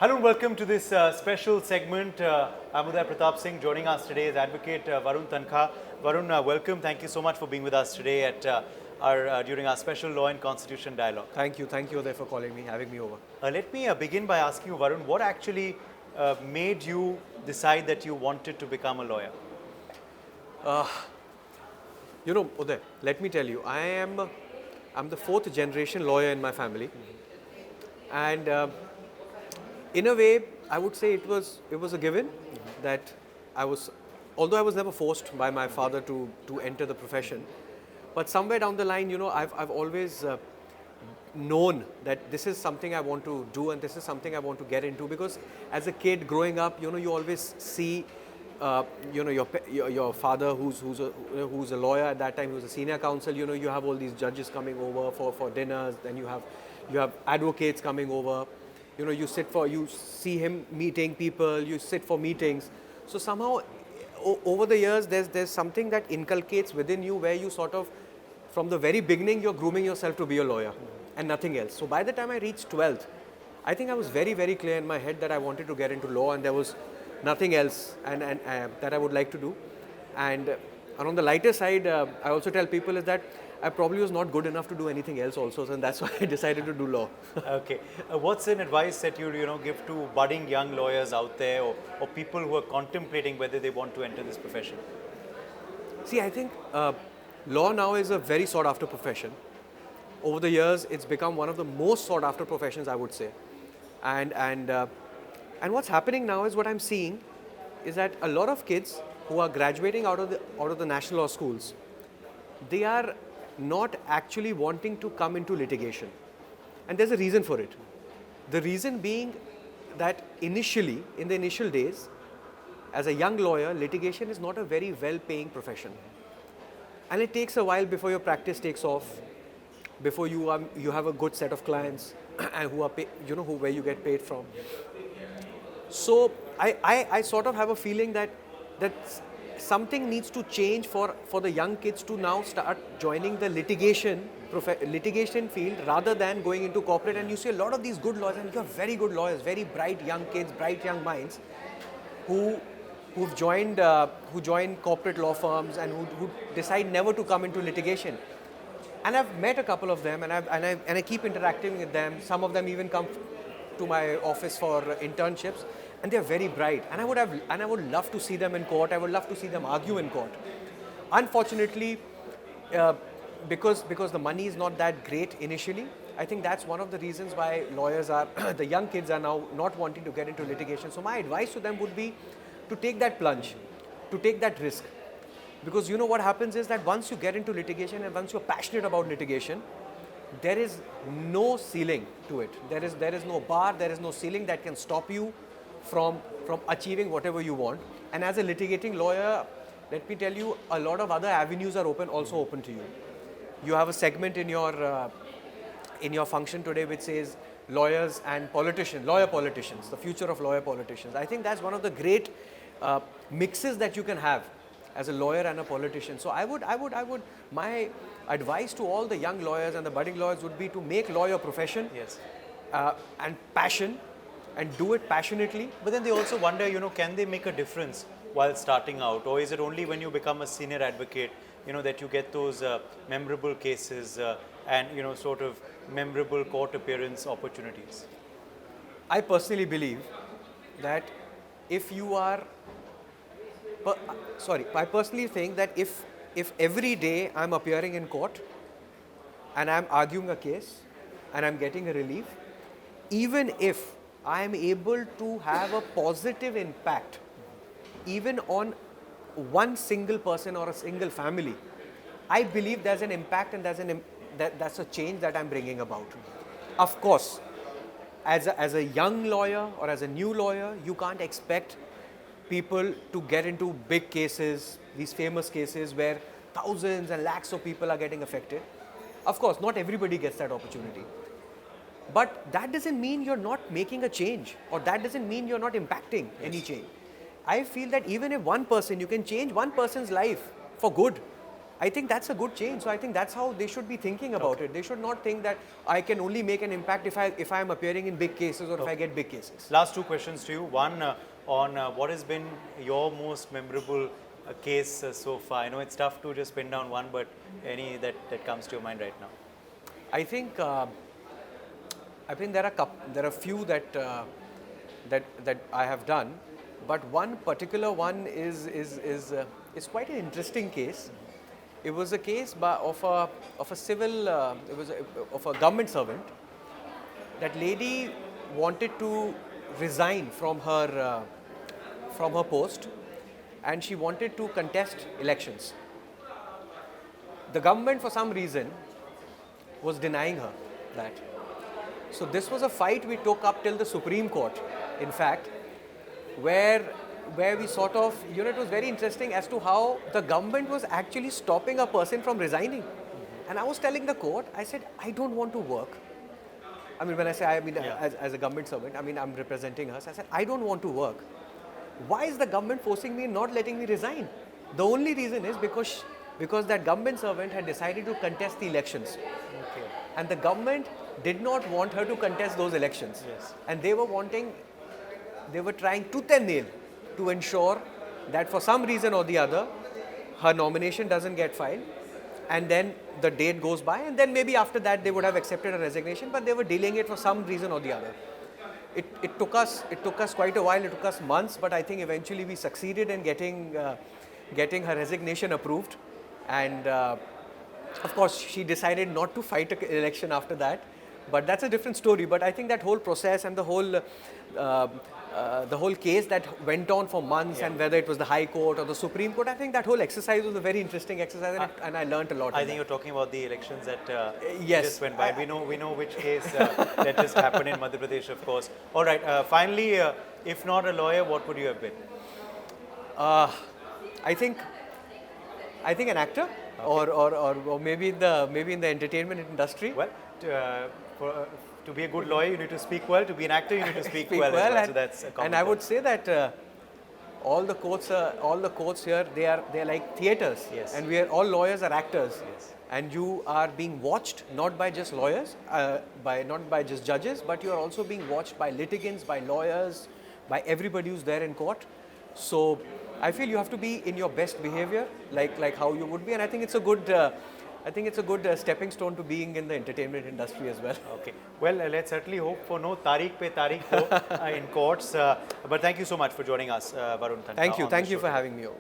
Hello and welcome to this special segment. I'm Uday Pratap Singh. Joining us today is Advocate Varun Tankha. Varun, welcome. Thank you so much for being with us today at during our special Law and Constitution Dialogue. Thank you Uday for calling me, having me over. Let me begin by asking you, Varun, what actually made you decide that you wanted to become a lawyer? Uday, let me tell you, I'm the fourth generation lawyer in my family, and in a way, I would say it was a given that although I was never forced by my father to enter the profession, but somewhere down the line, I've always known that this is something I want to do and this is something I want to get into, because as a kid growing up, you always see your father who's a lawyer. At that time he was a senior counsel. You have all these judges coming over for dinners, then you have advocates coming over. You see him meeting people, you sit for meetings. So somehow over the years there's something that inculcates within you, where you sort of, from the very beginning, you're grooming yourself to be a lawyer and nothing else. So by the time I reached 12th, I think I was very, very clear in my head that I wanted to get into law, and there was nothing else and that I would like to do. And on the lighter side, I also tell people is that I probably was not good enough to do anything else also, and that's why I decided to do law. Okay. What's an advice that you give to budding young lawyers out there, or people who are contemplating whether they want to enter this profession? See, I think law now is a very sought after profession. Over the years, it's become one of the most sought after professions, I would say. And what's happening now is, what I'm seeing is that a lot of kids who are graduating out of the national law schools, they are not actually wanting to come into litigation. And there's a reason for it. The reason being that initially, in the initial days, as a young lawyer, litigation is not a very well-paying profession. And it takes a while before your practice takes off, before you have a good set of clients and where you get paid from. So I sort of have a feeling that something needs to change for the young kids to now start joining the litigation field rather than going into corporate. And you see a lot of these good lawyers, and you have very good lawyers, very bright young kids, bright young minds, who join corporate law firms and who decide never to come into litigation. And I've met a couple of them, and I keep interacting with them. Some of them even come to my office for internships, and they're very bright. And I would love to see them in court. I would love to see them argue in court. Unfortunately, because the money is not that great initially, I think that's one of the reasons why the young kids are now not wanting to get into litigation. So my advice to them would be to take that plunge, to take that risk. Because what happens is that once you get into litigation and once you're passionate about litigation, there is no ceiling to it. There is no bar, there is no ceiling that can stop you from achieving whatever you want. And as a litigating lawyer, let me tell you, a lot of other avenues are also open to you. You have a segment in your function today which says lawyer politicians, the future of lawyer politicians. I think that's one of the great mixes that you can have as a lawyer and a politician. So my advice to all the young lawyers and the budding lawyers would be to make law your profession. Yes. And passion, and do it passionately. But then they also wonder, can they make a difference while starting out? Or is it only when you become a senior advocate, that you get those memorable cases and, sort of memorable court appearance opportunities? I personally believe that I personally think that if every day I'm appearing in court and I'm arguing a case and I'm getting a relief, even if I'm able to have a positive impact even on one single person or a single family, I believe there's an impact and that's a change that I'm bringing about. Of course, as a young lawyer or as a new lawyer, you can't expect people to get into big cases, these famous cases where thousands and lakhs of people are getting affected. Of course, not everybody gets that opportunity. But that doesn't mean you're not making a change, or that doesn't mean you're not impacting any change. I feel that even if one person, you can change one person's life for good, I think that's a good change. So I think that's how they should be thinking about it. They should not think that I can only make an impact if I am appearing in big cases or if I get big cases. Last two questions to you. One on what has been your most memorable case so far. I know it's tough to just pin down one, but any that comes to your mind right now. I think there are a few that I have done, but one particular one is quite an interesting case. It was a case of a civil of a government servant. That lady wanted to resign from her post, and she wanted to contest elections. The government, for some reason, was denying her that. So this was a fight we took up till the Supreme Court, in fact, where we sort of, it was very interesting as to how the government was actually stopping a person from resigning. And I was telling the court, I said, I don't want to work. I mean, when I say, as a government servant, I mean, I'm representing her. So I said, I don't want to work. Why is the government forcing me and not letting me resign? The only reason is because that government servant had decided to contest the elections. Okay. And the government did not want her to contest those elections. Yes. And they were trying tooth and nail to ensure that for some reason or the other, her nomination doesn't get filed, and then the date goes by, and then maybe after that they would have accepted her resignation, but they were delaying it for some reason or the other. It took us quite a while. It took us months, but I think eventually we succeeded in getting her resignation approved, and of course she decided not to fight an election after that. But that's a different story. But I think that whole process and the whole case that went on for months, and whether it was the High Court or the Supreme Court, I think that whole exercise was a very interesting exercise, and I learned a lot. I think you're talking about the elections that yes. just went by. We know which case that just happened in Madhya Pradesh, of course. All right. Finally, if not a lawyer, what would you have been? I think an actor, or maybe in the entertainment industry. Well, to be a good lawyer, you need to speak well. To be an actor, you need to speak well. As well. So that's a common and I would say that all the courts here, they're like theaters. Yes. And all lawyers are actors. Yes. And you are being watched not by just lawyers, not by just judges, but you are also being watched by litigants, by lawyers, by everybody who's there in court. So I feel you have to be in your best behavior, like how you would be, and I think it's a good stepping stone to being in the entertainment industry as well. Okay. Well, let's certainly hope for no Tariq pe Tariq in courts. But thank you so much for joining us, Varun. Thank you for having me over.